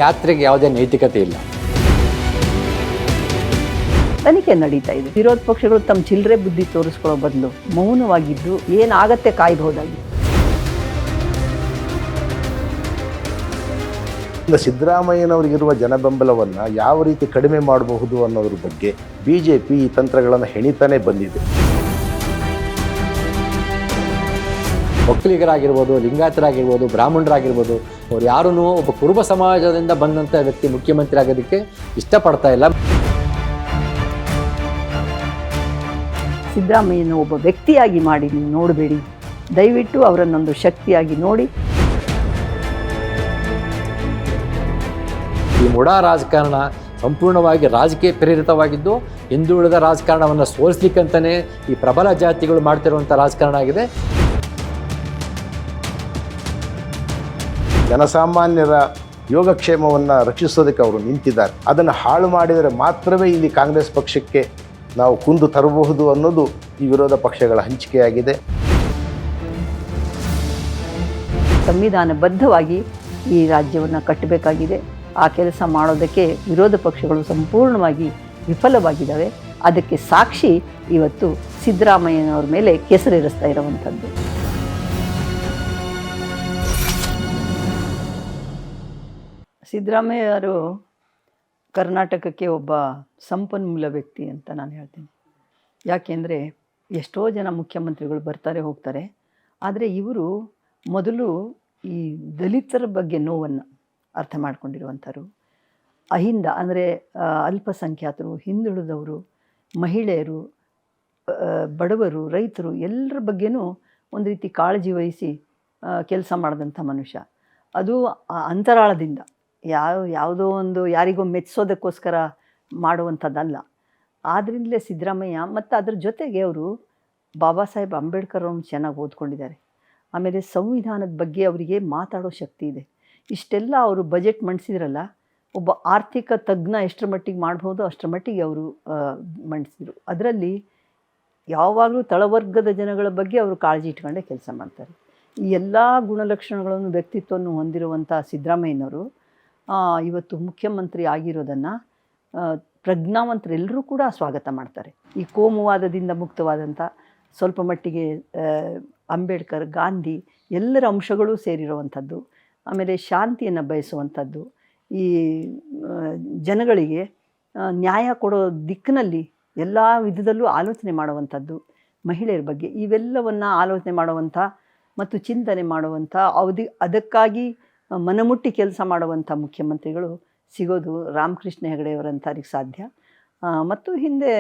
ಯಾತ್ರೆಗೆ ಯಾವುದೇ ನೈತಿಕತೆ ಇಲ್ಲ. ತನಿಖೆ ನಡೀತಾ ಇದೆ. ವಿರೋಧ ಪಕ್ಷಗಳು ತಮ್ಮ ಚಿಲ್ಲರೆ ಬುದ್ಧಿ ತೋರಿಸ್ಕೊಳ್ಳೋ ಬದಲು ಮೌನವಾಗಿದ್ದು ಏನಾಗತ್ತೆ ಕಾಯಬಹುದಾಗಿತ್ತು. ಸಿದ್ದರಾಮಯ್ಯನವರಿಗಿರುವ ಜನಬೆಂಬಲವನ್ನು ಯಾವ ರೀತಿ ಕಡಿಮೆ ಮಾಡಬಹುದು ಅನ್ನೋದ್ರ ಬಗ್ಗೆ ಬಿಜೆಪಿ ಈ ತಂತ್ರಗಳನ್ನು ಹೆಣಿತಾನೆ ಬಂದಿದೆ. ಒಕ್ಕಲಿಗರಾಗಿರ್ಬೋದು, ಲಿಂಗಾಯತರಾಗಿರ್ಬೋದು, ಬ್ರಾಹ್ಮಣರಾಗಿರ್ಬೋದು, ಅವ್ರು ಯಾರೂ ಒಬ್ಬ ಕುರುಬ ಸಮಾಜದಿಂದ ಬಂದಂಥ ವ್ಯಕ್ತಿ ಮುಖ್ಯಮಂತ್ರಿ ಆಗೋದಕ್ಕೆ ಇಷ್ಟಪಡ್ತಾ ಇಲ್ಲ. ಸಿದ್ದರಾಮಯ್ಯನ ಒಬ್ಬ ವ್ಯಕ್ತಿಯಾಗಿ ಮಾಡಿ ನೀವು ನೋಡಬೇಡಿ, ದಯವಿಟ್ಟು ಅವರನ್ನೊಂದು ಶಕ್ತಿಯಾಗಿ ನೋಡಿ. ಈ ಮುಡಾ ರಾಜಕಾರಣ ಸಂಪೂರ್ಣವಾಗಿ ರಾಜಕೀಯ ಪ್ರೇರಿತವಾಗಿದ್ದು, ಹಿಂದುಳಿದ ರಾಜಕಾರಣವನ್ನು ಸೋಲಿಸ್ಲಿಕ್ಕಂತಲೇ ಈ ಪ್ರಬಲ ಜಾತಿಗಳು ಮಾಡ್ತಿರುವಂಥ ರಾಜಕಾರಣ ಆಗಿದೆ. ಜನಸಾಮಾನ್ಯರ ಯೋಗಕ್ಷೇಮವನ್ನು ರಕ್ಷಿಸೋದಕ್ಕೆ ಅವರು ನಿಂತಿದ್ದಾರೆ. ಅದನ್ನು ಹಾಳು ಮಾಡಿದರೆ ಮಾತ್ರವೇ ಇಲ್ಲಿ ಕಾಂಗ್ರೆಸ್ ಪಕ್ಷಕ್ಕೆ ನಾವು ಕುಂದು ತರಬಹುದು ಅನ್ನೋದು ಈ ವಿರೋಧ ಪಕ್ಷಗಳ ಹಂಚಿಕೆಯಾಗಿದೆ. ಸಂವಿಧಾನಬದ್ಧವಾಗಿ ಈ ರಾಜ್ಯವನ್ನು ಕಟ್ಟಬೇಕಾಗಿದೆ. ಆ ಕೆಲಸ ಮಾಡೋದಕ್ಕೆ ವಿರೋಧ ಪಕ್ಷಗಳು ಸಂಪೂರ್ಣವಾಗಿ ವಿಫಲವಾಗಿದ್ದಾವೆ. ಅದಕ್ಕೆ ಸಾಕ್ಷಿ ಇವತ್ತು ಸಿದ್ದರಾಮಯ್ಯನವ್ರ ಮೇಲೆ ಕೆಸರಿರಿಸ್ತಾ ಇರುವಂಥದ್ದು. ಸಿದ್ದರಾಮಯ್ಯವರು ಕರ್ನಾಟಕಕ್ಕೆ ಒಬ್ಬ ಸಂಪನ್ಮೂಲ ವ್ಯಕ್ತಿ ಅಂತ ನಾನು ಹೇಳ್ತೀನಿ. ಯಾಕೆಂದರೆ ಎಷ್ಟೋ ಜನ ಮುಖ್ಯಮಂತ್ರಿಗಳು ಬರ್ತಾರೆ ಹೋಗ್ತಾರೆ, ಆದರೆ ಇವರು ಮೊದಲು ಈ ದಲಿತರ ಬಗ್ಗೆ ನೋವನ್ನು ಅರ್ಥ ಮಾಡ್ಕೊಂಡಿರುವಂಥವ್ರು. ಅಹಿಂದ ಅಂದರೆ ಅಲ್ಪಸಂಖ್ಯಾತರು, ಹಿಂದುಳಿದವರು, ಮಹಿಳೆಯರು, ಬಡವರು, ರೈತರು ಎಲ್ಲರ ಬಗ್ಗೆನೂ ಒಂದು ರೀತಿ ಕಾಳಜಿ ವಹಿಸಿ ಕೆಲಸ ಮಾಡಿದಂಥ ಮನುಷ್ಯ. ಅದು ಅಂತರಾಳದಿಂದ ಯಾವುದೋ ಒಂದು ಯಾರಿಗೋ ಮೆಚ್ಚಿಸೋದಕ್ಕೋಸ್ಕರ ಮಾಡುವಂಥದ್ದಲ್ಲ. ಆದ್ದರಿಂದಲೇ ಸಿದ್ದರಾಮಯ್ಯ ಮತ್ತು ಅದ್ರ ಜೊತೆಗೆ ಅವರು ಬಾಬಾ ಸಾಹೇಬ್ ಅಂಬೇಡ್ಕರ್ ಅವ್ರನ್ನ ಚೆನ್ನಾಗಿ ಓದ್ಕೊಂಡಿದ್ದಾರೆ. ಆಮೇಲೆ ಸಂವಿಧಾನದ ಬಗ್ಗೆ ಅವರಿಗೆ ಮಾತಾಡೋ ಶಕ್ತಿ ಇದೆ. ಇಷ್ಟೆಲ್ಲ ಅವರು ಬಜೆಟ್ ಮಂಡಿಸಿದ್ರಲ್ಲ, ಒಬ್ಬ ಆರ್ಥಿಕ ತಜ್ಞ ಎಷ್ಟರ ಮಟ್ಟಿಗೆ ಮಾಡ್ಬೋದು ಅಷ್ಟರ ಮಟ್ಟಿಗೆ ಅವರು ಮಂಡಿಸಿದರು. ಅದರಲ್ಲಿ ಯಾವಾಗಲೂ ತಳವರ್ಗದ ಜನಗಳ ಬಗ್ಗೆ ಅವರು ಕಾಳಜಿ ಇಟ್ಕೊಂಡೇ ಕೆಲಸ ಮಾಡ್ತಾರೆ. ಈ ಎಲ್ಲ ಗುಣಲಕ್ಷಣಗಳನ್ನು ವ್ಯಕ್ತಿತ್ವವನ್ನು ಹೊಂದಿರುವಂಥ ಸಿದ್ದರಾಮಯ್ಯನವರು ಇವತ್ತು ಮುಖ್ಯಮಂತ್ರಿ ಆಗಿರೋದನ್ನು ಪ್ರಜ್ಞಾವಂತರೆಲ್ಲರೂ ಕೂಡ ಸ್ವಾಗತ ಮಾಡ್ತಾರೆ. ಈ ಕೋಮುವಾದದಿಂದ ಮುಕ್ತವಾದಂಥ ಸ್ವಲ್ಪ ಮಟ್ಟಿಗೆ ಅಂಬೇಡ್ಕರ್, ಗಾಂಧಿ ಎಲ್ಲರ ಅಂಶಗಳೂ ಸೇರಿರುವಂಥದ್ದು, ಆಮೇಲೆ ಶಾಂತಿಯನ್ನು ಬಯಸುವಂಥದ್ದು, ಈ ಜನಗಳಿಗೆ ನ್ಯಾಯ ಕೊಡೋ ದಿಕ್ಕಿನಲ್ಲಿ ಎಲ್ಲ ವಿಧದಲ್ಲೂ ಆಲೋಚನೆ ಮಾಡುವಂಥದ್ದು, ಮಹಿಳೆಯರ ಬಗ್ಗೆ ಇವೆಲ್ಲವನ್ನು ಆಲೋಚನೆ ಮಾಡುವಂಥ ಮತ್ತು ಚಿಂತನೆ ಮಾಡುವಂಥ ಅದಕ್ಕಾಗಿ ಮನಮುಟ್ಟಿ ಕೆಲಸ ಮಾಡುವಂಥ ಮುಖ್ಯಮಂತ್ರಿಗಳು ಸಿಗೋದು ರಾಮಕೃಷ್ಣ ಹೆಗಡೆಯವರಂಥವ್ರಿಗೆ ಸಾಧ್ಯ. ಮತ್ತು ಹಿಂದೆ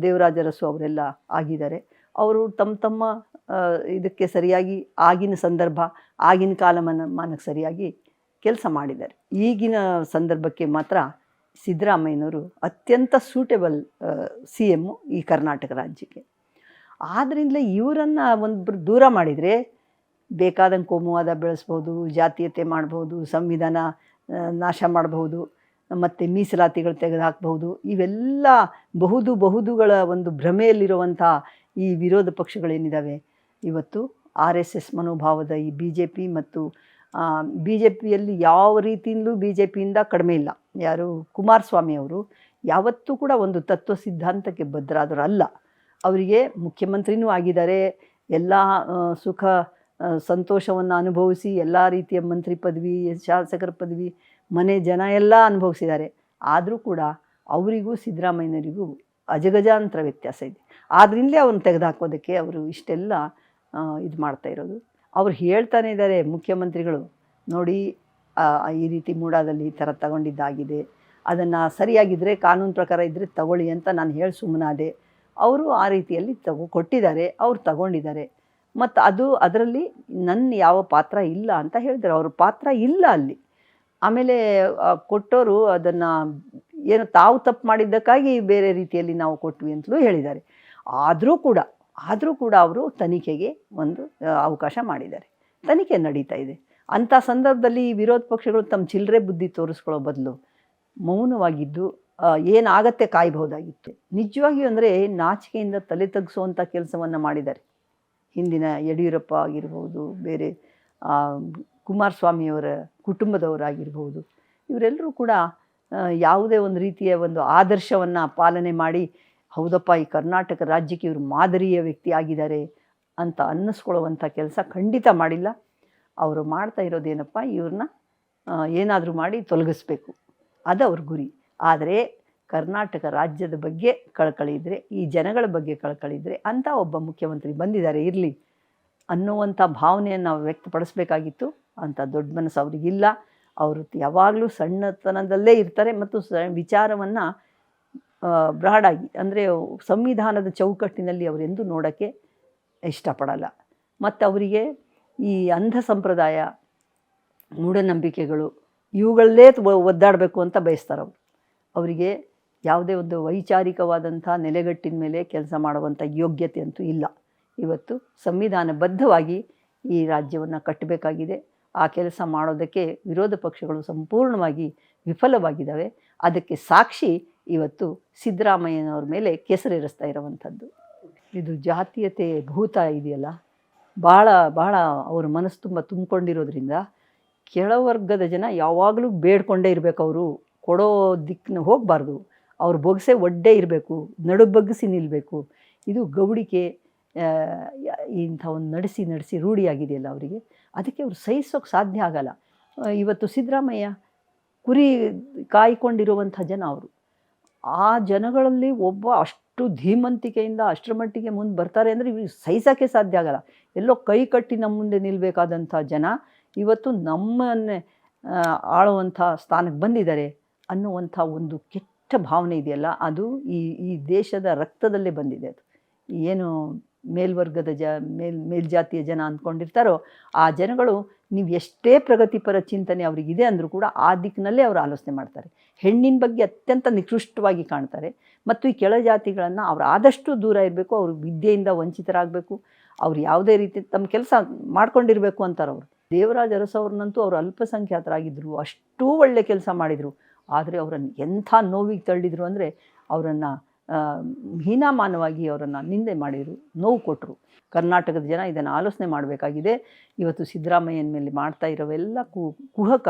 ದೇವರಾಜ ಅರಸು ಅವರೆಲ್ಲ ಆಗಿದ್ದಾರೆ. ಅವರು ತಮ್ಮ ಇದಕ್ಕೆ ಸರಿಯಾಗಿ ಆಗಿನ ಸಂದರ್ಭ, ಆಗಿನ ಕಾಲಮಾನಕ್ಕೆ ಸರಿಯಾಗಿ ಕೆಲಸ ಮಾಡಿದ್ದಾರೆ. ಈಗಿನ ಸಂದರ್ಭಕ್ಕೆ ಮಾತ್ರ ಸಿದ್ದರಾಮಯ್ಯನವರು ಅತ್ಯಂತ ಸೂಟೇಬಲ್ CM ಈ ಕರ್ನಾಟಕ ರಾಜ್ಯಕ್ಕೆ. ಆದ್ದರಿಂದಲೇ ಇವರನ್ನು ಒಂದೊಬ್ಬರು ದೂರ ಮಾಡಿದರೆ ಬೇಕಾದಂಗೆ ಕೋಮುವಾದ ಬೆಳೆಸ್ಬೋದು, ಜಾತೀಯತೆ ಮಾಡ್ಬೋದು, ಸಂವಿಧಾನ ನಾಶ ಮಾಡಬಹುದು, ಮತ್ತು ಮೀಸಲಾತಿಗಳು ತೆಗೆದುಹಾಕ್ಬಹುದು. ಇವೆಲ್ಲ ಬಹುದುಗಳ ಒಂದು ಭ್ರಮೆಯಲ್ಲಿರುವಂಥ ಈ ವಿರೋಧ ಪಕ್ಷಗಳೇನಿದ್ದಾವೆ ಇವತ್ತು RSS ಮನೋಭಾವದ ಈ BJP ಮತ್ತು BJPಯಲ್ಲಿ ಯಾವ ರೀತಿಯಿಂದಲೂ BJPಯಿಂದ ಕಡಿಮೆ ಇಲ್ಲ. ಯಾರು ಕುಮಾರಸ್ವಾಮಿ ಅವರು ಯಾವತ್ತೂ ಕೂಡ ಒಂದು ತತ್ವ ಸಿದ್ಧಾಂತಕ್ಕೆ ಬದ್ಧರಾದವರಲ್ಲ. ಅವರಿಗೆ ಮುಖ್ಯಮಂತ್ರಿನೂ ಆಗಿದ್ದಾರೆ, ಎಲ್ಲ ಸುಖ ಸಂತೋಷವನ್ನು ಅನುಭವಿಸಿ ಎಲ್ಲ ರೀತಿಯ ಮಂತ್ರಿ ಪದವಿ, ಶಾಸಕರ ಪದವಿ, ಮನೆ ಜನ ಎಲ್ಲ ಅನುಭವಿಸಿದ್ದಾರೆ. ಆದರೂ ಕೂಡ ಅವರಿಗೂ ಸಿದ್ದರಾಮಯ್ಯನವರಿಗೂ ಅಜಗಜಾಂತರ ವ್ಯತ್ಯಾಸ ಇದೆ. ಆದ್ದರಿಂದಲೇ ಅವ್ರನ್ನ ತೆಗೆದುಹಾಕೋದಕ್ಕೆ ಅವರು ಇಷ್ಟೆಲ್ಲ ಇದು ಮಾಡ್ತಾ ಇರೋದು. ಅವ್ರು ಹೇಳ್ತಾನೆ ಇದ್ದಾರೆ ಮುಖ್ಯಮಂತ್ರಿಗಳು, ನೋಡಿ ಈ ರೀತಿ ಮೂಡಾದಲ್ಲಿ ಈ ಥರ ತಗೊಂಡಿದ್ದಾಗಿದೆ, ಅದನ್ನು ಸರಿಯಾಗಿದ್ದರೆ ಕಾನೂನು ಪ್ರಕಾರ ಇದ್ದರೆ ತಗೊಳ್ಳಿ ಅಂತ ನಾನು ಹೇಳಿ ಸುಮ್ಮನಾದೆ. ಅವರು ಆ ರೀತಿಯಲ್ಲಿ ಕೊಟ್ಟಿದ್ದಾರೆ, ಅವ್ರು ತಗೊಂಡಿದ್ದಾರೆ. ಮತ್ತು ಅದರಲ್ಲಿ ನನ್ನ ಯಾವ ಪಾತ್ರ ಇಲ್ಲ ಅಂತ ಹೇಳಿದ್ದಾರೆ. ಅವ್ರ ಪಾತ್ರ ಇಲ್ಲ ಅಲ್ಲಿ. ಆಮೇಲೆ ಕೊಟ್ಟವರು ಅದನ್ನು ಏನು ತಾವು ತಪ್ಪು ಮಾಡಿದ್ದಕ್ಕಾಗಿ ಬೇರೆ ರೀತಿಯಲ್ಲಿ ನಾವು ಕೊಟ್ವಿ ಅಂತಲೂ ಹೇಳಿದ್ದಾರೆ. ಆದರೂ ಕೂಡ ಅವರು ತನಿಖೆಗೆ ಒಂದು ಅವಕಾಶ ಮಾಡಿದ್ದಾರೆ. ತನಿಖೆ ನಡೀತಾ ಇದೆ. ಅಂಥ ಸಂದರ್ಭದಲ್ಲಿ ವಿರೋಧ ಪಕ್ಷಗಳು ತಮ್ಮ ಚಿಲ್ಲರೆ ಬುದ್ಧಿ ತೋರಿಸ್ಕೊಳ್ಳೋ ಬದಲು ಮೌನವಾಗಿದ್ದು ಏನಾಗತ್ತೆ ಕಾಯಬಹುದಾಗಿತ್ತು. ನಿಜವಾಗಿಯೂ ಅಂದರೆ ನಾಚಿಕೆಯಿಂದ ತಲೆ ತಗ್ಗಿಸುವಂಥ ಕೆಲಸವನ್ನು ಮಾಡಿದ್ದಾರೆ. ಹಿಂದಿನ ಯಡಿಯೂರಪ್ಪ ಆಗಿರ್ಬೋದು, ಬೇರೆ ಕುಮಾರಸ್ವಾಮಿಯವರ ಕುಟುಂಬದವರಾಗಿರ್ಬೋದು, ಇವರೆಲ್ಲರೂ ಕೂಡ ಯಾವುದೇ ಒಂದು ರೀತಿಯ ಒಂದು ಆದರ್ಶವನ್ನು ಪಾಲನೆ ಮಾಡಿ ಹೌದಪ್ಪ ಈ ಕರ್ನಾಟಕ ರಾಜ್ಯಕ್ಕೆ ಇವರು ಮಾದರಿಯ ವ್ಯಕ್ತಿ ಆಗಿದ್ದಾರೆ ಅಂತ ಅನ್ನಿಸ್ಕೊಳ್ಳುವಂಥ ಕೆಲಸ ಖಂಡಿತ ಮಾಡಿಲ್ಲ. ಅವರು ಮಾಡ್ತಾ ಇರೋದೇನಪ್ಪ, ಇವ್ರನ್ನ ಏನಾದರೂ ಮಾಡಿ ತೊಲಗಿಸ್ಬೇಕು, ಅದು ಅವ್ರ ಗುರಿ. ಆದರೆ ಕರ್ನಾಟಕ ರಾಜ್ಯದ ಬಗ್ಗೆ ಕಳಕಳಿ ಇದ್ದರೆ, ಈ ಜನಗಳ ಬಗ್ಗೆ ಕಳಕಳಿ ಇದ್ದರೆ ಅಂಥ ಒಬ್ಬ ಮುಖ್ಯಮಂತ್ರಿ ಬಂದಿದ್ದಾರೆ ಇರಲಿ ಅನ್ನುವಂಥ ಭಾವನೆಯನ್ನು ನಾವು ವ್ಯಕ್ತಪಡಿಸ್ಬೇಕಾಗಿತ್ತು. ಅಂಥ ದೊಡ್ಡ ಮನಸ್ಸು ಅವ್ರಿಗಿಲ್ಲ. ಅವರು ಯಾವಾಗಲೂ ಸಣ್ಣತನದಲ್ಲೇ ಇರ್ತಾರೆ ಮತ್ತು ವಿಚಾರವನ್ನು ಬ್ರಾಡಾಗಿ ಅಂದರೆ ಸಂವಿಧಾನದ ಚೌಕಟ್ಟಿನಲ್ಲಿ ಅವರೆಂದೂ ನೋಡೋಕ್ಕೆ ಇಷ್ಟಪಡಲ್ಲ. ಮತ್ತು ಅವರಿಗೆ ಈ ಅಂಧ ಸಂಪ್ರದಾಯ, ಮೂಢನಂಬಿಕೆಗಳು ಇವುಗಳಲ್ಲೇ ಒದ್ದಾಡಬೇಕು ಅಂತ ಬಯಸ್ತಾರೆ ಅವರು. ಅವರಿಗೆ ಯಾವುದೇ ಒಂದು ವೈಚಾರಿಕವಾದಂಥ ನೆಲೆಗಟ್ಟಿನ ಮೇಲೆ ಕೆಲಸ ಮಾಡುವಂಥ ಯೋಗ್ಯತೆ ಅಂತೂ ಇಲ್ಲ. ಇವತ್ತು ಸಂವಿಧಾನಬದ್ಧವಾಗಿ ಈ ರಾಜ್ಯವನ್ನು ಕಟ್ಟಬೇಕಾಗಿದೆ. ಆ ಕೆಲಸ ಮಾಡೋದಕ್ಕೆ ವಿರೋಧ ಪಕ್ಷಗಳು ಸಂಪೂರ್ಣವಾಗಿ ವಿಫಲವಾಗಿದ್ದಾವೆ. ಅದಕ್ಕೆ ಸಾಕ್ಷಿ ಇವತ್ತು ಸಿದ್ದರಾಮಯ್ಯನವ್ರ ಮೇಲೆ ಕೆಸರೇರಿಸ್ತಾ ಇರುವಂಥದ್ದು. ಇದು ಜಾತೀಯತೆ ಭೂತ ಇದೆಯಲ್ಲ, ಭಾಳ ಅವ್ರ ಮನಸ್ಸು ತುಂಬ ತುಂಬಿಕೊಂಡಿರೋದ್ರಿಂದ ಕೆಳವರ್ಗದ ಜನ ಯಾವಾಗಲೂ ಬೇಡ್ಕೊಂಡೇ ಇರಬೇಕು. ಅವರು ಕೊಡೋ ದಿಕ್ಕನ್ನ ಹೋಗಬಾರ್ದು, ಅವ್ರ ಬೊಗಸೆ ಒಡ್ಡೇ ಇರಬೇಕು, ನಡು ಬಗ್ಗಿಸಿ ನಿಲ್ಲಬೇಕು. ಇದು ಗೌಡಿಕೆ ಇಂಥ ಒಂದು ನಡೆಸಿ ರೂಢಿಯಾಗಿದೆಯಲ್ಲ ಅವರಿಗೆ. ಅದಕ್ಕೆ ಅವ್ರು ಸಹಿಸೋಕ್ಕೆ ಸಾಧ್ಯ ಆಗಲ್ಲ. ಇವತ್ತು ಸಿದ್ದರಾಮಯ್ಯ ಕುರಿ ಕಾಯ್ಕೊಂಡಿರುವಂಥ ಜನ ಅವರು. ಆ ಜನಗಳಲ್ಲಿ ಒಬ್ಬ ಅಷ್ಟು ಧೀಮಂತಿಕೆಯಿಂದ ಅಷ್ಟರ ಮಟ್ಟಿಗೆ ಮುಂದೆ ಬರ್ತಾರೆ ಅಂದರೆ ಇವ್ರಿಗೆ ಸಹಿಸೋಕ್ಕೆ ಸಾಧ್ಯ ಆಗಲ್ಲ. ಎಲ್ಲೋ ಕೈ ಕಟ್ಟಿ ನಮ್ಮ ಮುಂದೆ ನಿಲ್ಲಬೇಕಾದಂಥ ಜನ ಇವತ್ತು ನಮ್ಮನ್ನೇ ಆಳುವಂಥ ಸ್ಥಾನಕ್ಕೆ ಬಂದಿದ್ದಾರೆ ಅನ್ನುವಂಥ ಒಂದು ಕೆಟ್ಟ ಭಾವನೆ ಇದೆಯಲ್ಲ, ಅದು ಈ ದೇಶದ ರಕ್ತದಲ್ಲೇ ಬಂದಿದೆ. ಅದು ಏನು ಮೇಲ್ವರ್ಗದ ಮೇಲ್ಜಾತಿಯ ಜನ ಅಂದ್ಕೊಂಡಿರ್ತಾರೋ ಆ ಜನಗಳು ನೀವು ಎಷ್ಟೇ ಪ್ರಗತಿಪರ ಚಿಂತನೆ ಅವರಿಗಿದೆ ಅಂದರೂ ಕೂಡ ಆ ದಿಕ್ಕಿನಲ್ಲೇ ಅವರು ಆಲೋಚನೆ ಮಾಡ್ತಾರೆ. ಹೆಣ್ಣಿನ ಬಗ್ಗೆ ಅತ್ಯಂತ ನಿಕೃಷ್ಟವಾಗಿ ಕಾಣ್ತಾರೆ. ಮತ್ತು ಈ ಕೆಳಜಾತಿಗಳನ್ನು ಅವ್ರು ಆದಷ್ಟು ದೂರ ಇರಬೇಕು, ಅವರು ವಿದ್ಯೆಯಿಂದ ವಂಚಿತರಾಗಬೇಕು, ಅವ್ರು ಯಾವುದೇ ರೀತಿ ತಮ್ಮ ಕೆಲಸ ಮಾಡ್ಕೊಂಡಿರಬೇಕು ಅಂತಾರೆ ಅವರು. ದೇವರಾಜ ಅರಸು ಅವ್ರನ್ನಂತೂ ಅವರು ಅಲ್ಪಸಂಖ್ಯಾತರಾಗಿದ್ದರು, ಅಷ್ಟೂ ಒಳ್ಳೆ ಕೆಲಸ ಮಾಡಿದರು. ಆದರೆ ಅವರನ್ನು ಎಂಥ ನೋವಿಗೆ ತಳ್ಳಿದ್ರು ಅಂದರೆ ಅವರನ್ನು ಹೀನಾಮಾನವಾಗಿ ಅವರನ್ನು ನಿಂದೆ ಮಾಡಿದರು, ನೋವು ಕೊಟ್ಟರು. ಕರ್ನಾಟಕದ ಜನ ಇದನ್ನು ಆಲೋಚನೆ ಮಾಡಬೇಕಾಗಿದೆ. ಇವತ್ತು ಸಿದ್ದರಾಮಯ್ಯನ ಮೇಲೆ ಮಾಡ್ತಾ ಇರೋವೆಲ್ಲ ಕುಹಕ,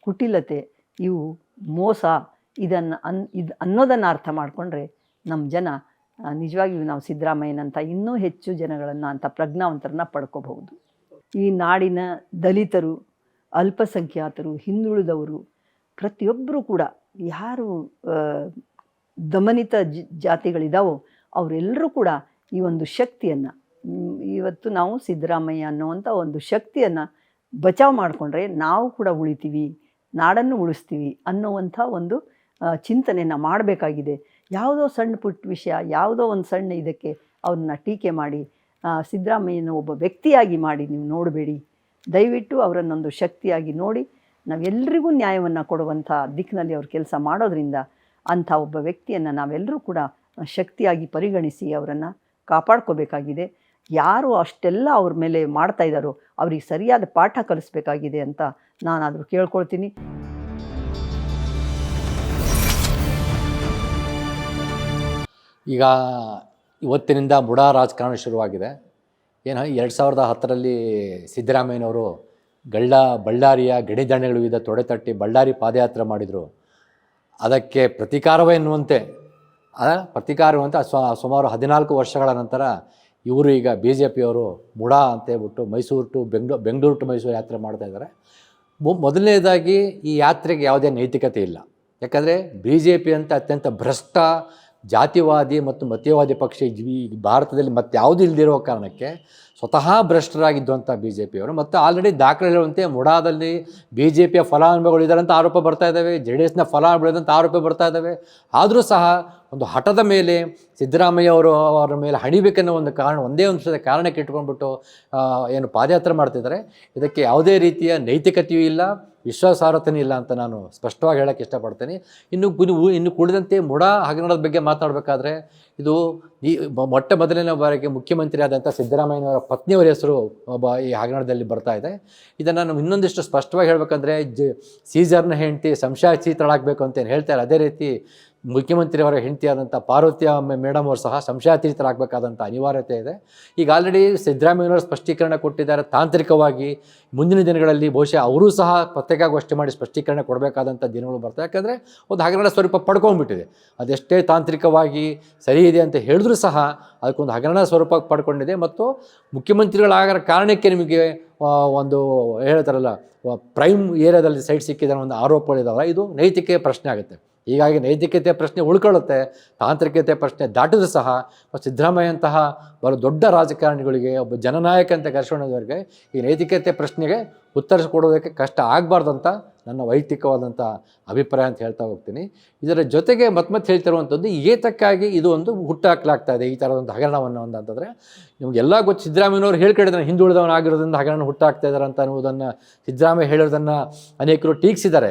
ಕುಟಿಲತೆ, ಇವು ಮೋಸ, ಇದನ್ನು ಅನ್ನೋದನ್ನು ಅರ್ಥ ಮಾಡಿಕೊಂಡ್ರೆ ನಮ್ಮ ಜನ ನಿಜವಾಗಿಯೂ ನಾವು ಸಿದ್ದರಾಮಯ್ಯನಂಥ ಇನ್ನೂ ಹೆಚ್ಚು ಜನಗಳನ್ನು ಅಂಥ ಪ್ರಜ್ಞಾವಂತರನ್ನ ಪಡ್ಕೋಬಹುದು. ಈ ನಾಡಿನ ದಲಿತರು, ಅಲ್ಪಸಂಖ್ಯಾತರು, ಹಿಂದುಳಿದವರು ಪ್ರತಿಯೊಬ್ಬರೂ ಕೂಡ ಯಾರು ದಮನಿತ ಜಾತಿಗಳಿದ್ದಾವೋ ಅವರೆಲ್ಲರೂ ಕೂಡ ಈ ಒಂದು ಶಕ್ತಿಯನ್ನು ಇವತ್ತು ನಾವು ಸಿದ್ದರಾಮಯ್ಯ ಅನ್ನುವಂಥ ಒಂದು ಶಕ್ತಿಯನ್ನು ಬಚಾವ್ ಮಾಡಿಕೊಂಡ್ರೆ ನಾವು ಕೂಡ ಉಳಿತೀವಿ, ನಾಡನ್ನು ಉಳಿಸ್ತೀವಿ ಅನ್ನುವಂಥ ಒಂದು ಚಿಂತನೆಯನ್ನು ಮಾಡಬೇಕಾಗಿದೆ. ಯಾವುದೋ ಸಣ್ಣ ಪುಟ್ಟ ವಿಷಯ, ಯಾವುದೋ ಒಂದು ಸಣ್ಣ ಇದಕ್ಕೆ ಅವ್ರನ್ನ ಟೀಕೆ ಮಾಡಿ ಸಿದ್ದರಾಮಯ್ಯನ ಒಬ್ಬ ವ್ಯಕ್ತಿಯಾಗಿ ಮಾಡಿ ನೀವು ನೋಡಬೇಡಿ. ದಯವಿಟ್ಟು ಅವರನ್ನೊಂದು ಶಕ್ತಿಯಾಗಿ ನೋಡಿ, ನಾವೆಲ್ಲರಿಗೂ ನ್ಯಾಯವನ್ನು ಕೊಡುವಂಥ ದಿಕ್ಕಿನಲ್ಲಿ ಅವ್ರು ಕೆಲಸ ಮಾಡೋದ್ರಿಂದ ಅಂಥ ಒಬ್ಬ ವ್ಯಕ್ತಿಯನ್ನು ನಾವೆಲ್ಲರೂ ಕೂಡ ಶಕ್ತಿಯಾಗಿ ಪರಿಗಣಿಸಿ ಅವರನ್ನು ಕಾಪಾಡ್ಕೋಬೇಕಾಗಿದೆ. ಯಾರು ಅಷ್ಟೆಲ್ಲ ಅವ್ರ ಮೇಲೆ ಮಾಡ್ತಾ ಇದ್ದಾರೋ ಅವ್ರಿಗೆ ಸರಿಯಾದ ಪಾಠ ಕಲಿಸ್ಬೇಕಾಗಿದೆ ಅಂತ ನಾನಾದರೂ ಕೇಳ್ಕೊಳ್ತೀನಿ. ಈಗ ಇವತ್ತಿನಿಂದ ಬುಡಾ ರಾಜಕಾರಣ ಶುರುವಾಗಿದೆ. ಏನು 2010ರಲ್ಲಿ ಸಿದ್ದರಾಮಯ್ಯನವರು ಬಳ್ಳಾರಿಯ ಗಡಿದಾಣೆಗಳ ವಿರುದ್ಧ ತೊಡೆತಟ್ಟಿ ಬಳ್ಳಾರಿ ಪಾದಯಾತ್ರೆ ಮಾಡಿದರು. ಅದಕ್ಕೆ ಪ್ರತೀಕಾರವೆನ್ನುವಂತೆ ಸುಮಾರು 14 ವರ್ಷಗಳ ನಂತರ ಇವರು ಈಗ BJPಯವರು ಬುಡಾ ಅಂತ ಹೇಳ್ಬಿಟ್ಟು ಮೈಸೂರು ಟು ಬೆಂಗಳೂರು ಟು ಮೈಸೂರು ಯಾತ್ರೆ ಮಾಡ್ತಾ ಇದ್ದಾರೆ. ಮೊದಲನೇದಾಗಿ ಈ ಯಾತ್ರೆಗೆ ಯಾವುದೇ ನೈತಿಕತೆ ಇಲ್ಲ. ಯಾಕಂದರೆ BJP ಅಂತ ಅತ್ಯಂತ ಭ್ರಷ್ಟ ಜಾತಿವಾದಿ ಮತ್ತು ಮತೀಯವಾದಿ ಪಕ್ಷ ಈ ಭಾರತದಲ್ಲಿ ಮತ್ತಾವುದು ಇಲ್ಲದಿರೋ ಕಾರಣಕ್ಕೆ ಸ್ವತಃ ಭ್ರಷ್ಟರಾಗಿದ್ದಂಥ BJPಯವರು ಮತ್ತು ಆಲ್ರೆಡಿ ದಾಖಲೆ ಹೇಳುವಂತೆ ಮುಡಾದಲ್ಲಿ BJPಯ ಫಲಾನುಭವಿಗಳಿದ್ದಾರೆ ಅಂತ ಆರೋಪ ಬರ್ತಾ ಇದ್ದಾವೆ, JDSನ ಫಲಾನುಭವಿಗಳಿದಂಥ ಆರೋಪ ಬರ್ತಾ ಇದ್ದಾವೆ. ಆದರೂ ಸಹ ಒಂದು ಹಠದ ಮೇಲೆ ಸಿದ್ದರಾಮಯ್ಯ ಅವರ ಮೇಲೆ ಹಣಿಬೇಕನ್ನೋ ಒಂದು ಕಾರಣ, ಒಂದೇ ಒಂದು ಕಾರಣಕ್ಕೆ ಇಟ್ಕೊಂಡ್ಬಿಟ್ಟು ಏನು ಪಾದಯಾತ್ರೆ ಮಾಡ್ತಿದ್ದಾರೆ. ಇದಕ್ಕೆ ಯಾವುದೇ ರೀತಿಯ ನೈತಿಕತೆಯೂ ಇಲ್ಲ, ವಿಶ್ವಾಸಾರ್ಹತೆಯೂ ಇಲ್ಲ ಅಂತ ನಾನು ಸ್ಪಷ್ಟವಾಗಿ ಹೇಳೋಕ್ಕೆ ಇಷ್ಟಪಡ್ತೀನಿ. ಇನ್ನು ಕುಳಿದಂತೆ ಮುಡಾ ಹಗರಣದ ಬಗ್ಗೆ ಮಾತನಾಡಬೇಕಾದ್ರೆ ಇದು ಈ ಮೊದಲನೇ ಬಾರಿಗೆ ಮುಖ್ಯಮಂತ್ರಿ ಆದಂಥ ಸಿದ್ದರಾಮಯ್ಯನವರ ಪತ್ನಿಯವರ ಹೆಸರು ಈ ಹಗರಣದಲ್ಲಿ ಬರ್ತಾ ಇದೆ. ಇದನ್ನು ನಾವು ಇನ್ನೊಂದಿಷ್ಟು ಸ್ಪಷ್ಟವಾಗಿ ಹೇಳಬೇಕಂದ್ರೆ ಸೀಸರ್ನ ಹೆಂಡತಿ ಸಂಶಯಾತೀತಳಾಗಬೇಕು ಅಂತ ಏನು ಹೇಳ್ತಾರೆ, ಅದೇ ರೀತಿ ಮುಖ್ಯಮಂತ್ರಿಯವರ ಹೆಂಡತಿಯಾದಂಥ ಪಾರ್ವತಿ ಮೇಡಮ್ ಅವರು ಸಹ ಸಂಶಯಾತೀತರಾಗಬೇಕಾದಂಥ ಅನಿವಾರ್ಯತೆ ಇದೆ. ಈಗ ಆಲ್ರೆಡಿ ಸಿದ್ದರಾಮಯ್ಯನವರು ಸ್ಪಷ್ಟೀಕರಣ ಕೊಟ್ಟಿದ್ದಾರೆ. ತಾಂತ್ರಿಕವಾಗಿ ಮುಂದಿನ ದಿನಗಳಲ್ಲಿ ಬಹುಶಃ ಅವರೂ ಸಹ ಪತ್ರಿಕಾಗೋಷ್ಠಿ ಮಾಡಿ ಸ್ಪಷ್ಟೀಕರಣ ಕೊಡಬೇಕಾದಂಥ ದಿನಗಳು ಬರ್ತವೆ. ಯಾಕಂದರೆ ಒಂದು ಹಗರಣ ಸ್ವರೂಪ ಪಡ್ಕೊಂಡ್ಬಿಟ್ಟಿದೆ. ಅದೆಷ್ಟೇ ತಾಂತ್ರಿಕವಾಗಿ ಸರಿ ಇದೆ ಅಂತ ಹೇಳಿದ್ರೂ ಸಹ ಅದಕ್ಕೊಂದು ಹಗರಣ ಸ್ವರೂಪ ಪಡ್ಕೊಂಡಿದೆ. ಮತ್ತು ಮುಖ್ಯಮಂತ್ರಿಗಳಾಗೋ ಕಾರಣಕ್ಕೆ ನಿಮಗೆ ಒಂದು ಹೇಳ್ತಾರಲ್ಲ, ಪ್ರೈಮ್ ಏರಿಯಾದಲ್ಲಿ ಸೈಟ್ ಸಿಕ್ಕಿದ ಒಂದು ಆರೋಪಗಳಿದಾವೆ. ಇದು ನೈತಿಕ ಪ್ರಶ್ನೆ ಆಗುತ್ತೆ. ಹೀಗಾಗಿ ನೈತಿಕತೆ ಪ್ರಶ್ನೆ ಉಳ್ಕೊಳ್ಳುತ್ತೆ. ತಾಂತ್ರಿಕತೆ ಪ್ರಶ್ನೆ ದಾಟಿದ್ರೂ ಸಹ ಸಿದ್ದರಾಮಯ್ಯಂತಹ ಬಹಳ ದೊಡ್ಡ ರಾಜಕಾರಣಿಗಳಿಗೆ, ಒಬ್ಬ ಜನನಾಯಕ ಅಂತ ಕರೆಸ್ಕೊಂಡವರಿಗೆ ಈ ನೈತಿಕತೆ ಪ್ರಶ್ನೆಗೆ ಉತ್ತರಿಸಿಕೊಡೋದಕ್ಕೆ ಕಷ್ಟ ಆಗಬಾರ್ದು ಅಂತ ನನ್ನ ವೈಯಕ್ತಿಕವಾದಂಥ ಅಭಿಪ್ರಾಯ ಅಂತ ಹೇಳ್ತಾ ಹೋಗ್ತೀನಿ. ಇದರ ಜೊತೆಗೆ ಮತ್ತೆ ಹೇಳ್ತಿರುವಂಥದ್ದು ಏತಕ್ಕಾಗಿ ಇದು ಒಂದು ಹುಟ್ಟಾಕಲಾಗ್ತಾ ಇದೆ ಈ ಥರದ ಒಂದು ಹಗರಣವನ್ನು ಅಂತಂದರೆ, ನಿಮಗೆಲ್ಲ ಗೊತ್ತು. ಸಿದ್ದರಾಮಯ್ಯನವರು ಹೇಳ್ಕೊಂಡಿದ್ದಾನೆ ಹಿಂದುಳಿದವನಾಗಿರೋದ್ರಿಂದ ಹಗರಣ ಹುಟ್ಟಾಗ್ತಾ ಇದ್ದಾರೆ ಅಂತ ಅನ್ನೋದನ್ನು ಸಿದ್ದರಾಮಯ್ಯ ಹೇಳೋದನ್ನು ಅನೇಕರು ಟೀಕಿಸಿದ್ದಾರೆ.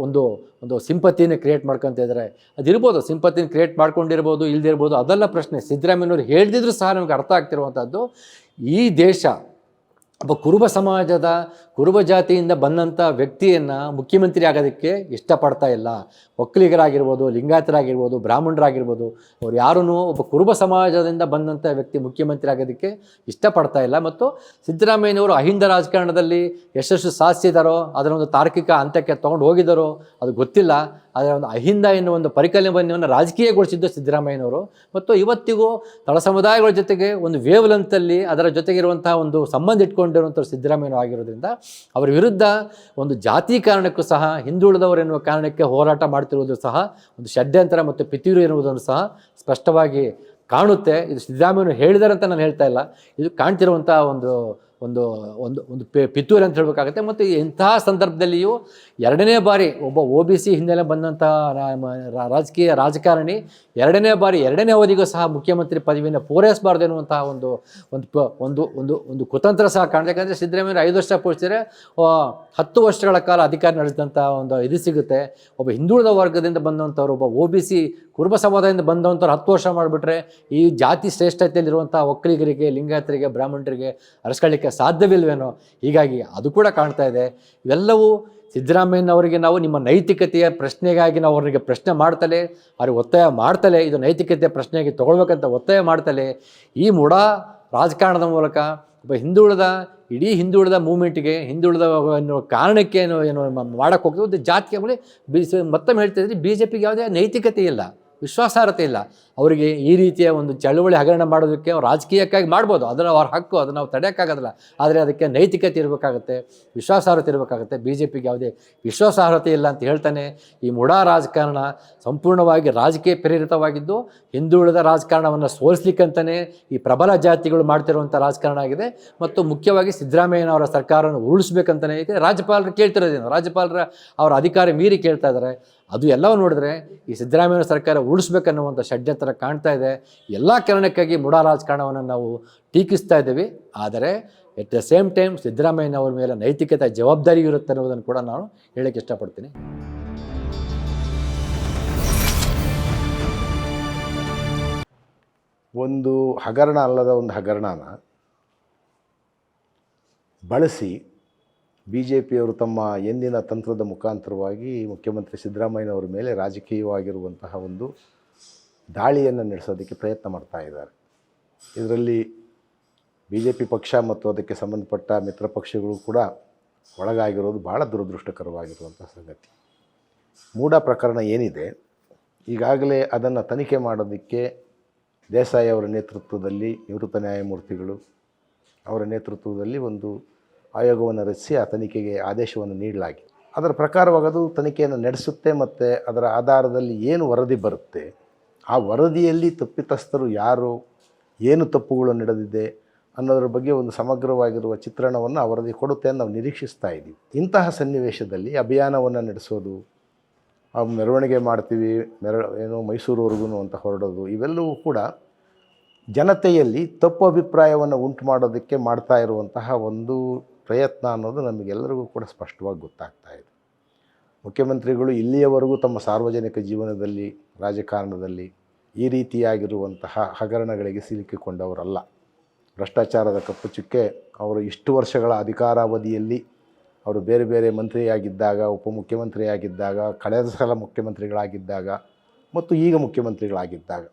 ಒಂದು ಸಿಂಪತಿನ ಕ್ರಿಯೇಟ್ ಮಾಡ್ಕೊತ ಇದ್ದಾರೆ. ಅದಿರ್ಬೋದು, ಸಿಂಪತಿನ ಕ್ರಿಯೇಟ್ ಮಾಡ್ಕೊಂಡಿರ್ಬೋದು, ಇಲ್ದಿರ್ಬೋದು, ಅದೆಲ್ಲ ಪ್ರಶ್ನೆ. ಸಿದ್ದರಾಮಯ್ಯನವರು ಹೇಳ್ದಿದ್ರು ಸಹ ನಮಗೆ ಅರ್ಥ ಆಗ್ತಿರುವಂಥದ್ದು, ಈ ದೇಶ ಒಬ್ಬ ಕುರುಬ ಸಮಾಜದ ಕುರುಬ ಜಾತಿಯಿಂದ ಬಂದಂಥ ವ್ಯಕ್ತಿಯನ್ನು ಮುಖ್ಯಮಂತ್ರಿ ಆಗೋದಕ್ಕೆ ಇಷ್ಟಪಡ್ತಾ ಇಲ್ಲ. ಒಕ್ಕಲಿಗರಾಗಿರ್ಬೋದು, ಲಿಂಗಾಯತರಾಗಿರ್ಬೋದು, ಬ್ರಾಹ್ಮಣರಾಗಿರ್ಬೋದು, ಅವ್ರು ಯಾರೂ ಒಬ್ಬ ಕುರುಬ ಸಮಾಜದಿಂದ ಬಂದಂಥ ವ್ಯಕ್ತಿ ಮುಖ್ಯಮಂತ್ರಿ ಆಗೋದಕ್ಕೆ ಇಷ್ಟಪಡ್ತಾ ಇಲ್ಲ. ಮತ್ತು ಸಿದ್ದರಾಮಯ್ಯನವರು ಅಹಿಂದ ರಾಜಕಾರಣದಲ್ಲಿ ಯಶಸ್ಸು ಸಾಧಿಸಿದಾರೋ, ಅದರ ಒಂದು ತಾರ್ಕಿಕ ಹಂತಕ್ಕೆ ತೊಗೊಂಡು ಹೋಗಿದ್ದಾರೋ ಅದು ಗೊತ್ತಿಲ್ಲ. ಅದರ ಒಂದು ಅಹಿಂದ ಎನ್ನುವ ಒಂದು ಪರಿಕಲ್ಪನೆಯನ್ನು ರಾಜಕೀಯಗೊಳಿಸಿದ್ದು ಸಿದ್ದರಾಮಯ್ಯನವರು. ಮತ್ತು ಇವತ್ತಿಗೂ ತಳ ಸಮುದಾಯಗಳ ಜೊತೆಗೆ ಒಂದು ವೇವ್ ಲೆಂತಲ್ಲಿ ಅದರ ಜೊತೆಗಿರುವಂಥ ಒಂದು ಸಂಬಂಧ ಇಟ್ಕೊಂಡಿರುವಂಥ ಸಿದ್ದರಾಮಯ್ಯನವರು ಆಗಿರೋದ್ರಿಂದ ಅವರ ವಿರುದ್ಧ ಒಂದು ಜಾತಿ ಕಾರಣಕ್ಕೂ ಸಹ, ಹಿಂದುಳಿದವರು ಎನ್ನುವ ಕಾರಣಕ್ಕೆ ಹೋರಾಟ ಮಾಡ್ತಿರುವುದು ಸಹ ಒಂದು ಷಡ್ಯಂತರ ಮತ್ತು ಪಿತೂರಿ ಎನ್ನುವುದನ್ನು ಸಹ ಸ್ಪಷ್ಟವಾಗಿ ಕಾಣುತ್ತೆ. ಇದು ಸಿದ್ದರಾಮಯ್ಯನವರು ಹೇಳಿದ್ದಾರೆ ಅಂತ ನಾನು ಹೇಳ್ತಾ ಇಲ್ಲ, ಇದು ಕಾಣ್ತಿರುವಂಥ ಒಂದು ಒಂದು ಒಂದು ಒಂದು ಪಿತೂರಿ ಅಂತ ಹೇಳಬೇಕಾಗುತ್ತೆ. ಮತ್ತು ಇಂತಹ ಸಂದರ್ಭದಲ್ಲಿಯೂ ಎರಡನೇ ಬಾರಿ ಒಬ್ಬ OBC ಹಿನ್ನೆಲೆ ಬಂದಂಥ ರಾಜಕಾರಣಿ ಎರಡನೇ ಅವಧಿಗೂ ಸಹ ಮುಖ್ಯಮಂತ್ರಿ ಪದವಿಯನ್ನು ಪೂರೈಸಬಾರ್ದು ಎನ್ನುವಂತಹ ಒಂದು ಒಂದು ಒಂದು ಒಂದು ಕುತಂತ್ರ ಸಹ ಕಾಣುತ್ತೆ. ಯಾಕಂದರೆ ಸಿದ್ದರಾಮಯ್ಯ 5 ವರ್ಷ ಪೂಜಿಸಿದರೆ 10 ವರ್ಷಗಳ ಕಾಲ ಅಧಿಕಾರ ನಡೆಸಿದಂಥ ಒಂದು ಇದು ಸಿಗುತ್ತೆ. ಒಬ್ಬ ಹಿಂದುಳಿದ ವರ್ಗದಿಂದ ಬಂದಂಥವ್ರು, ಒಬ್ಬ OBC ಕುರುಬ ಸಮಾಜದಿಂದ ಬಂದಂಥವ್ರು 10 ವರ್ಷ ಮಾಡಿಬಿಟ್ರೆ ಈ ಜಾತಿ ಶ್ರೇಷ್ಠತೆಯಲ್ಲಿರುವಂಥ ಒಕ್ಕಲಿಗರಿಗೆ, ಲಿಂಗಾಯತರಿಗೆ, ಬ್ರಾಹ್ಮಣರಿಗೆ ಅರಸ್ಕೊಳ್ಳಿಕ್ಕೆ ಸಾಧ್ಯವಿಲ್ವೇನೋ. ಹೀಗಾಗಿ ಅದು ಕೂಡ ಕಾಣ್ತಾ ಇದೆ. ಇವೆಲ್ಲವೂ ಸಿದ್ದರಾಮಯ್ಯನವರಿಗೆ ನಾವು ನಿಮ್ಮ ನೈತಿಕತೆಯ ಪ್ರಶ್ನೆಗಾಗಿ ನಾವು ಅವರಿಗೆ ಪ್ರಶ್ನೆ ಮಾಡ್ತಲೇ, ಅವ್ರಿಗೆ ಒತ್ತಾಯ ಮಾಡ್ತಲೇ, ಇದು ನೈತಿಕತೆಯ ಪ್ರಶ್ನೆಯಾಗಿ ತೊಗೊಳ್ಬೇಕಂತ ಒತ್ತಾಯ ಮಾಡ್ತಲೇ ಈ ಮುಡಾ ರಾಜಕಾರಣದ ಮೂಲಕ ಒಬ್ಬ ಇಡೀ ಹಿಂದುಳಿದ ಮೂಮೆಂಟ್ಗೆ, ಹಿಂದುಳಿದ ಅನ್ನೋ ಕಾರಣಕ್ಕೆ ಏನು ಮಾಡೋಕ್ಕೆ ಹೋಗ್ತದೆ. ಒಂದು ಜಾತಿಗೆ ಮತ್ತೊಮ್ಮೆ ಹೇಳ್ತಾ ಇದ್ರಿ, BJPಗೆ ಯಾವುದೇ ನೈತಿಕತೆ ಇಲ್ಲ, ವಿಶ್ವಾಸಾರ್ಹತೆ ಇಲ್ಲ. ಅವರಿಗೆ ಈ ರೀತಿಯ ಒಂದು ಚಳುವಳಿ ಹಗರಣ ಮಾಡೋದಕ್ಕೆ ಅವ್ರು ರಾಜಕೀಯಕ್ಕಾಗಿ ಮಾಡ್ಬೋದು, ಅದನ್ನು ಅವ್ರ ಹಕ್ಕು, ಅದನ್ನು ನಾವು ತಡೆಯೋಕ್ಕಾಗೋದಿಲ್ಲ. ಆದರೆ ಅದಕ್ಕೆ ನೈತಿಕತೆ ಇರಬೇಕಾಗತ್ತೆ, ವಿಶ್ವಾಸಾರ್ಹತೆ ಇರಬೇಕಾಗತ್ತೆ. BJPಗೆ ಯಾವುದೇ ವಿಶ್ವಾಸಾರ್ಹತೆ ಇಲ್ಲ ಅಂತ ಹೇಳ್ತಾನೆ ಈ ಮುಡಾ ರಾಜಕಾರಣ ಸಂಪೂರ್ಣವಾಗಿ ರಾಜಕೀಯ ಪ್ರೇರಿತವಾಗಿದ್ದು, ಹಿಂದುಳಿದ ರಾಜಕಾರಣವನ್ನು ಸೋಲಿಸ್ಲಿಕ್ಕಂತಲೇ ಈ ಪ್ರಬಲ ಜಾತಿಗಳು ಮಾಡ್ತಿರುವಂಥ ರಾಜಕಾರಣ ಆಗಿದೆ. ಮತ್ತು ಮುಖ್ಯವಾಗಿ ಸಿದ್ದರಾಮಯ್ಯನವರ ಸರ್ಕಾರವನ್ನು ಉರುಳಿಸ್ಬೇಕಂತಲೇ ಇದೆ. ರಾಜ್ಯಪಾಲರು ಕೇಳ್ತಿರೋದೇನು, ಅವರ ಅಧಿಕಾರ ಮೀರಿ ಕೇಳ್ತಾ ಇದ್ದಾರೆ. ಅದು ಎಲ್ಲವೂ ನೋಡಿದ್ರೆ ಈ ಸಿದ್ದರಾಮಯ್ಯ ಸರ್ಕಾರ ಉಳಿಸ್ಬೇಕನ್ನುವಂಥ ಷಡ್ಯಂತರ ಕಾಣ್ತಾ ಇದೆ. ಎಲ್ಲ ಕಾರಣಕ್ಕಾಗಿ ಮುಡಾ ರಾಜಕಾರಣವನ್ನು ನಾವು ಟೀಕಿಸ್ತಾ ಇದ್ದೀವಿ. ಆದರೆ ಎಟ್ ದ ಸೇಮ್ ಟೈಮ್ ಸಿದ್ದರಾಮಯ್ಯನವ್ರ ಮೇಲೆ ನೈತಿಕತೆ ಜವಾಬ್ದಾರಿ ಇರುತ್ತೆ ಅನ್ನೋದನ್ನು ಕೂಡ ನಾನು ಹೇಳಕ್ಕೆ ಇಷ್ಟಪಡ್ತೀನಿ. ಒಂದು ಹಗರಣ ಅಲ್ಲದ ಒಂದು ಹಗರಣನ ಬಳಸಿ BJPಯವರು ತಮ್ಮ ಎಂದಿನ ತಂತ್ರದ ಮುಖಾಂತರವಾಗಿ ಮುಖ್ಯಮಂತ್ರಿ ಸಿದ್ದರಾಮಯ್ಯನವರ ಮೇಲೆ ರಾಜಕೀಯವಾಗಿರುವಂತಹ ಒಂದು ದಾಳಿಯನ್ನು ನಡೆಸೋದಕ್ಕೆ ಪ್ರಯತ್ನ ಮಾಡ್ತಾ ಇದ್ದಾರೆ. ಇದರಲ್ಲಿ BJP ಪಕ್ಷ ಮತ್ತು ಅದಕ್ಕೆ ಸಂಬಂಧಪಟ್ಟ ಮಿತ್ರ ಪಕ್ಷಗಳು ಕೂಡ ಒಳಗಾಗಿರೋದು ಭಾಳ ದುರದೃಷ್ಟಕರವಾಗಿರುವಂಥ ಸಂಗತಿ. ಮೂಡಾ ಪ್ರಕರಣ ಏನಿದೆ, ಈಗಾಗಲೇ ಅದನ್ನು ತನಿಖೆ ಮಾಡೋದಕ್ಕೆ ದೇಸಾಯಿ ಅವರ ನೇತೃತ್ವದಲ್ಲಿ, ನಿವೃತ್ತ ನ್ಯಾಯಮೂರ್ತಿಗಳು ಅವರ ನೇತೃತ್ವದಲ್ಲಿ ಒಂದು ಆಯೋಗವನ್ನು ರಚಿಸಿ ಆ ತನಿಖೆಗೆ ಆದೇಶವನ್ನು ನೀಡಲಾಗಿದೆ. ಅದರ ಪ್ರಕಾರವಾಗಿ ಅದು ತನಿಖೆಯನ್ನು ನಡೆಸುತ್ತೆ. ಮತ್ತು ಅದರ ಆಧಾರದಲ್ಲಿ ಏನು ವರದಿ ಬರುತ್ತೆ, ಆ ವರದಿಯಲ್ಲಿ ತಪ್ಪಿತಸ್ಥರು ಯಾರು, ಏನು ತಪ್ಪುಗಳು ನಡೆದಿದೆ ಅನ್ನೋದ್ರ ಬಗ್ಗೆ ಒಂದು ಸಮಗ್ರವಾಗಿರುವ ಚಿತ್ರಣವನ್ನು ಆ ವರದಿ ಕೊಡುತ್ತೆ ಅಂತ ನಾವು ನಿರೀಕ್ಷಿಸ್ತಾ ಇದ್ದೀವಿ. ಇಂತಹ ಸನ್ನಿವೇಶದಲ್ಲಿ ಅಭಿಯಾನವನ್ನು ನಡೆಸೋದು, ಮೆರವಣಿಗೆ ಮಾಡ್ತೀವಿ, ಮೈಸೂರುವರೆಗೂ ಅಂತ ಹೊರಡೋದು, ಇವೆಲ್ಲವೂ ಕೂಡ ಜನತೆಯಲ್ಲಿ ತಪ್ಪು ಅಭಿಪ್ರಾಯವನ್ನು ಉಂಟು ಮಾಡೋದಕ್ಕೆ ಮಾಡ್ತಾ ಇರುವಂತಹ ಒಂದು ಪ್ರಯತ್ನ ಅನ್ನೋದು ನಮಗೆಲ್ಲರಿಗೂ ಕೂಡ ಸ್ಪಷ್ಟವಾಗಿ ಗೊತ್ತಾಗ್ತಾ ಇದೆ. ಮುಖ್ಯಮಂತ್ರಿಗಳು ಇಲ್ಲಿಯವರೆಗೂ ತಮ್ಮ ಸಾರ್ವಜನಿಕ ಜೀವನದಲ್ಲಿ, ರಾಜಕಾರಣದಲ್ಲಿ ಈ ರೀತಿಯಾಗಿರುವಂತಹ ಹಗರಣಗಳಿಗೆ ಸಿಲುಕಿಕೊಂಡವರಲ್ಲ. ಭ್ರಷ್ಟಾಚಾರದ ಕಪ್ಪು ಚುಕ್ಕೆ ಅವರು ಇಷ್ಟು ವರ್ಷಗಳ ಅಧಿಕಾರಾವಧಿಯಲ್ಲಿ ಅವರು ಬೇರೆ ಬೇರೆ ಮಂತ್ರಿಯಾಗಿದ್ದಾಗ, ಉಪಮುಖ್ಯಮಂತ್ರಿಯಾಗಿದ್ದಾಗ, ಕಳೆದ ಸಲ ಮುಖ್ಯಮಂತ್ರಿಗಳಾಗಿದ್ದಾಗ ಮತ್ತು ಈಗ ಮುಖ್ಯಮಂತ್ರಿಗಳಾಗಿದ್ದಾಗ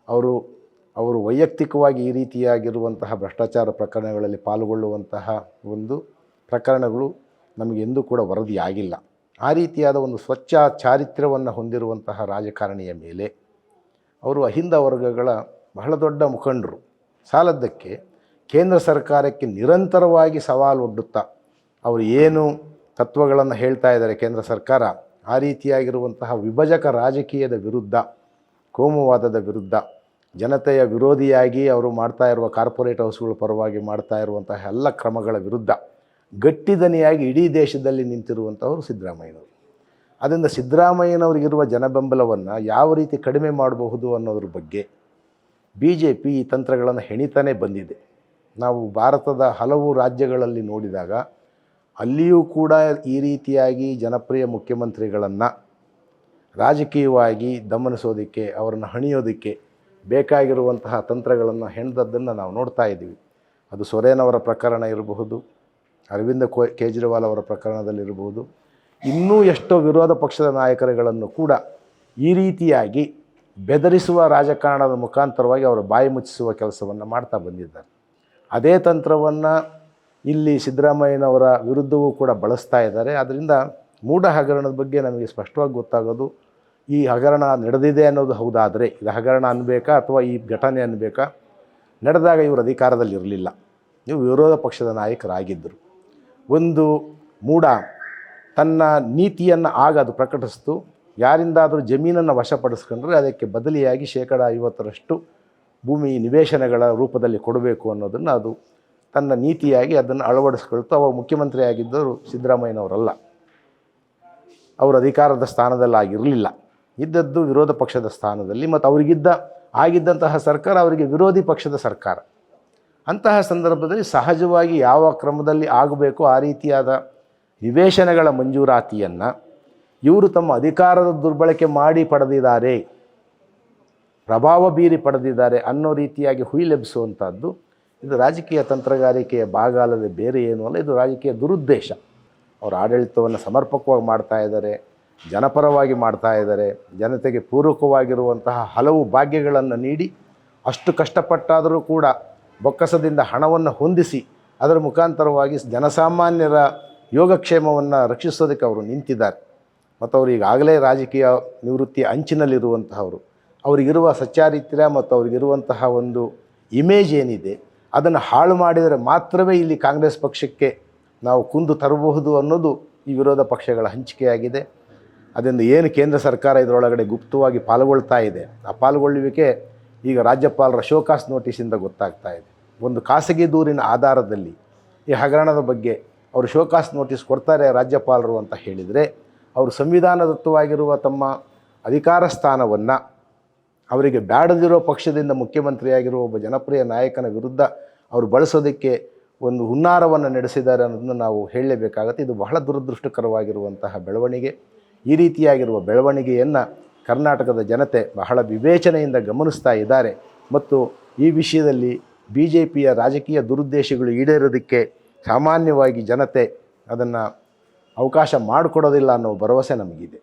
ಅವರು ವೈಯಕ್ತಿಕವಾಗಿ ಈ ರೀತಿಯಾಗಿರುವಂತಹ ಭ್ರಷ್ಟಾಚಾರ ಪ್ರಕರಣಗಳಲ್ಲಿ ಪಾಲ್ಗೊಳ್ಳುವಂತಹ ಒಂದು ಪ್ರಕರಣಗಳು ನಮಗೆ ಎಂದೂ ಕೂಡ ವರದಿಯಾಗಿಲ್ಲ. ಆ ರೀತಿಯಾದ ಒಂದು ಸ್ವಚ್ಛ ಚಾರಿತ್ರ್ಯವನ್ನು ಹೊಂದಿರುವಂತಹ ರಾಜಕಾರಣಿಯ ಮೇಲೆ ಅವರು ಅಹಿಂದ ವರ್ಗಗಳ ಬಹಳ ದೊಡ್ಡ ಮುಖಂಡರು ಸಾಲದ್ದಕ್ಕೆ ಕೇಂದ್ರ ಸರ್ಕಾರಕ್ಕೆ ನಿರಂತರವಾಗಿ ಸವಾಲು ಒಡ್ಡುತ್ತಾ ಅವರು ಏನು ತತ್ವಗಳನ್ನು ಹೇಳ್ತಾ ಇದ್ದಾರೆ ಕೇಂದ್ರ ಸರ್ಕಾರ, ಆ ರೀತಿಯಾಗಿರುವಂತಹ ವಿಭಜಕ ರಾಜಕೀಯದ ವಿರುದ್ಧ, ಕೋಮುವಾದದ ವಿರುದ್ಧ, ಜನತೆಯ ವಿರೋಧಿಯಾಗಿ ಅವರು ಮಾಡ್ತಾ ಇರುವ ಕಾರ್ಪೊರೇಟ್ ಹೌಸ್ಗಳ ಪರವಾಗಿ ಮಾಡ್ತಾ ಇರುವಂತಹ ಎಲ್ಲ ಕ್ರಮಗಳ ವಿರುದ್ಧ ಗಟ್ಟಿದನಿಯಾಗಿ ಇಡೀ ದೇಶದಲ್ಲಿ ನಿಂತಿರುವಂಥವರು ಸಿದ್ದರಾಮಯ್ಯನವರು. ಅದರಿಂದ ಸಿದ್ದರಾಮಯ್ಯನವರಿಗಿರುವ ಜನಬೆಂಬಲವನ್ನು ಯಾವ ರೀತಿ ಕಡಿಮೆ ಮಾಡಬಹುದು ಅನ್ನೋದ್ರ ಬಗ್ಗೆ BJP ಈ ತಂತ್ರಗಳನ್ನು ಹೆಣಿತಾನೇ ಬಂದಿದೆ. ನಾವು ಭಾರತದ ಹಲವು ರಾಜ್ಯಗಳಲ್ಲಿ ನೋಡಿದಾಗ ಅಲ್ಲಿಯೂ ಕೂಡ ಈ ರೀತಿಯಾಗಿ ಜನಪ್ರಿಯ ಮುಖ್ಯಮಂತ್ರಿಗಳನ್ನು ರಾಜಕೀಯವಾಗಿ ದಮನಿಸೋದಕ್ಕೆ, ಅವರನ್ನು ಹಣಿಯೋದಕ್ಕೆ ಬೇಕಾಗಿರುವಂತಹ ತಂತ್ರಗಳನ್ನು ಹೆಣೆದದ್ದನ್ನು ನಾವು ನೋಡ್ತಾ ಇದ್ದೀವಿ. ಅದು ಸೊರೇನ್ ಅವರ ಪ್ರಕರಣ ಇರಬಹುದು, ಅರವಿಂದ ಕೇಜ್ರಿವಾಲ್ ಅವರ ಪ್ರಕರಣದಲ್ಲಿರಬಹುದು, ಇನ್ನೂ ಎಷ್ಟೋ ವಿರೋಧ ಪಕ್ಷದ ನಾಯಕರುಗಳನ್ನು ಕೂಡ ಈ ರೀತಿಯಾಗಿ ಬೆದರಿಸುವ ರಾಜಕಾರಣದ ಮುಖಾಂತರವಾಗಿ ಅವರ ಬಾಯಿ ಮುಚ್ಚಿಸುವ ಕೆಲಸವನ್ನು ಮಾಡ್ತಾ ಬಂದಿದ್ದಾರೆ. ಅದೇ ತಂತ್ರವನ್ನು ಇಲ್ಲಿ ಸಿದ್ದರಾಮಯ್ಯನವರ ವಿರುದ್ಧವೂ ಕೂಡ ಬಳಸ್ತಾ ಇದ್ದಾರೆ. ಆದ್ದರಿಂದ ಮೂಢ ಹಗರಣದ ಬಗ್ಗೆ ನಮಗೆ ಸ್ಪಷ್ಟವಾಗಿ ಗೊತ್ತಾಗೋದು, ಈ ಹಗರಣ ನಡೆದಿದೆ ಅನ್ನೋದು ಹೌದಾದರೆ ಇದು ಹಗರಣ ಅನ್ನಬೇಕಾ ಅಥವಾ ಈ ಘಟನೆ ಅನ್ನಬೇಕಾ, ನಡೆದಾಗ ಇವರು ಅಧಿಕಾರದಲ್ಲಿ ಇರಲಿಲ್ಲ, ಇವರು ವಿರೋಧ ಪಕ್ಷದ ನಾಯಕರಾಗಿದ್ದರು. ಒಂದು ಮೂಢ ತನ್ನ ನೀತಿಯನ್ನು ಆಗ ಅದು ಪ್ರಕಟಿಸ್ತು, ಯಾರಿಂದಾದರೂ ಜಮೀನನ್ನು ವಶಪಡಿಸ್ಕೊಂಡ್ರೆ ಅದಕ್ಕೆ ಬದಲಿಯಾಗಿ 50% ಭೂಮಿ ನಿವೇಶನಗಳ ರೂಪದಲ್ಲಿ ಕೊಡಬೇಕು ಅನ್ನೋದನ್ನು ಅದು ತನ್ನ ನೀತಿಯಾಗಿ ಅದನ್ನು ಅಳವಡಿಸ್ಕೊಳ್ತು. ಅವಾಗ ಮುಖ್ಯಮಂತ್ರಿ ಆಗಿದ್ದವರು ಸಿದ್ದರಾಮಯ್ಯನವರಲ್ಲ, ಅವರು ಅಧಿಕಾರದ ಸ್ಥಾನದಲ್ಲಾಗಿರಲಿಲ್ಲ, ಇದ್ದದ್ದು ವಿರೋಧ ಪಕ್ಷದ ಸ್ಥಾನದಲ್ಲಿ. ಮತ್ತು ಆಗಿದ್ದಂತಹ ಸರ್ಕಾರ ಅವರಿಗೆ ವಿರೋಧಿ ಪಕ್ಷದ ಸರ್ಕಾರ. ಅಂತಹ ಸಂದರ್ಭದಲ್ಲಿ ಸಹಜವಾಗಿ ಯಾವ ಕ್ರಮದಲ್ಲಿ ಆಗಬೇಕೋ ಆ ರೀತಿಯಾದ ನಿವೇಶನಗಳ ಮಂಜೂರಾತಿಯನ್ನು ಇವರು ತಮ್ಮ ಅಧಿಕಾರದ ದುರ್ಬಳಕೆ ಮಾಡಿ ಪಡೆದಿದ್ದಾರೆ, ಪ್ರಭಾವ ಬೀರಿ ಪಡೆದಿದ್ದಾರೆ ಅನ್ನೋ ರೀತಿಯಾಗಿ ಹುಯಿಲೆಬ್ಬಿಸುವಂಥದ್ದು ಇದು ರಾಜಕೀಯ ತಂತ್ರಗಾರಿಕೆಯ ಭಾಗ ಅಲ್ಲದೆ ಬೇರೆ ಏನೂ ಅಲ್ಲ. ಇದು ರಾಜಕೀಯ ದುರುದ್ದೇಶ. ಅವರು ಆಡಳಿತವನ್ನು ಸಮರ್ಪಕವಾಗಿ ಮಾಡ್ತಾ ಇದ್ದಾರೆ, ಜನಪರವಾಗಿ ಮಾಡ್ತಾ ಇದ್ದಾರೆ, ಜನತೆಗೆ ಪೂರಕವಾಗಿರುವಂತಹ ಹಲವು ಭಾಗ್ಯಗಳನ್ನು ನೀಡಿ ಅಷ್ಟು ಕಷ್ಟಪಟ್ಟಾದರೂ ಕೂಡ ಬೊಕ್ಕಸದಿಂದ ಹಣವನ್ನು ಹೊಂದಿಸಿ ಅದರ ಮುಖಾಂತರವಾಗಿ ಜನಸಾಮಾನ್ಯರ ಯೋಗಕ್ಷೇಮವನ್ನು ರಕ್ಷಿಸೋದಕ್ಕೆ ಅವರು ನಿಂತಿದ್ದಾರೆ. ಮತ್ತು ಅವರು ಈಗಾಗಲೇ ರಾಜಕೀಯ ನಿವೃತ್ತಿ ಅಂಚಿನಲ್ಲಿರುವಂತಹವರು. ಅವರಿಗಿರುವ ಸಚ್ಚಾರಿತ್ರ್ಯ ಮತ್ತು ಅವರಿಗಿರುವಂತಹ ಒಂದು ಇಮೇಜ್ ಏನಿದೆ ಅದನ್ನು ಹಾಳು ಮಾಡಿದರೆ ಮಾತ್ರವೇ ಇಲ್ಲಿ ಕಾಂಗ್ರೆಸ್ ಪಕ್ಷಕ್ಕೆ ನಾವು ಕುಂದು ತರಬಹುದು ಅನ್ನೋದು ಈ ವಿರೋಧ ಪಕ್ಷಗಳ ಹಂಚಿಕೆಯಾಗಿದೆ. ಅದರಿಂದ ಏನು ಕೇಂದ್ರ ಸರ್ಕಾರ ಇದರೊಳಗಡೆ ಗುಪ್ತವಾಗಿ ಪಾಲ್ಗೊಳ್ತಾ ಇದೆ, ಆ ಪಾಲ್ಗೊಳ್ಳುವಿಕೆ ಈಗ ರಾಜ್ಯಪಾಲರ ಶೋಕಾಸ್ ನೋಟಿಸಿಂದ ಗೊತ್ತಾಗ್ತಾ ಇದೆ. ಒಂದು ಖಾಸಗಿ ದೂರಿನ ಆಧಾರದಲ್ಲಿ ಈ ಹಗರಣದ ಬಗ್ಗೆ ಅವರು ಶೋಕಾಸ್ ನೋಟಿಸ್ ಕೊಡ್ತಾರೆ ರಾಜ್ಯಪಾಲರು ಅಂತ ಹೇಳಿದರೆ, ಅವರು ಸಂವಿಧಾನದತ್ತವಾಗಿರುವ ತಮ್ಮ ಅಧಿಕಾರ ಸ್ಥಾನವನ್ನು ಅವರಿಗೆ ಬ್ಯಾಡದಿರೋ ಪಕ್ಷದಿಂದ ಮುಖ್ಯಮಂತ್ರಿಯಾಗಿರುವ ಒಬ್ಬ ಜನಪ್ರಿಯ ನಾಯಕನ ವಿರುದ್ಧ ಅವರು ಬಳಸೋದಕ್ಕೆ ಒಂದು ಹುನ್ನಾರವನ್ನು ನಡೆಸಿದ್ದಾರೆ ಅನ್ನೋದನ್ನು ನಾವು ಹೇಳಲೇಬೇಕಾಗತ್ತೆ. ಇದು ಬಹಳ ದುರದೃಷ್ಟಕರವಾಗಿರುವಂತಹ ಬೆಳವಣಿಗೆ. ಈ ರೀತಿಯಾಗಿರುವ ಬೆಳವಣಿಗೆಯನ್ನು ಕರ್ನಾಟಕದ ಜನತೆ ಬಹಳ ವಿವೇಚನೆಯಿಂದ ಗಮನಿಸ್ತಾ ಇದ್ದಾರೆ. ಮತ್ತು ಈ ವಿಷಯದಲ್ಲಿ BJPಯ ರಾಜಕೀಯ ದುರುದ್ದೇಶಗಳು ಈಡೇರೋದಕ್ಕೆ ಸಾಮಾನ್ಯವಾಗಿ ಜನತೆ ಅದನ್ನು ಅವಕಾಶ ಮಾಡಿಕೊಡೋದಿಲ್ಲ ಅನ್ನೋ ಭರವಸೆ ನಮಗಿದೆ.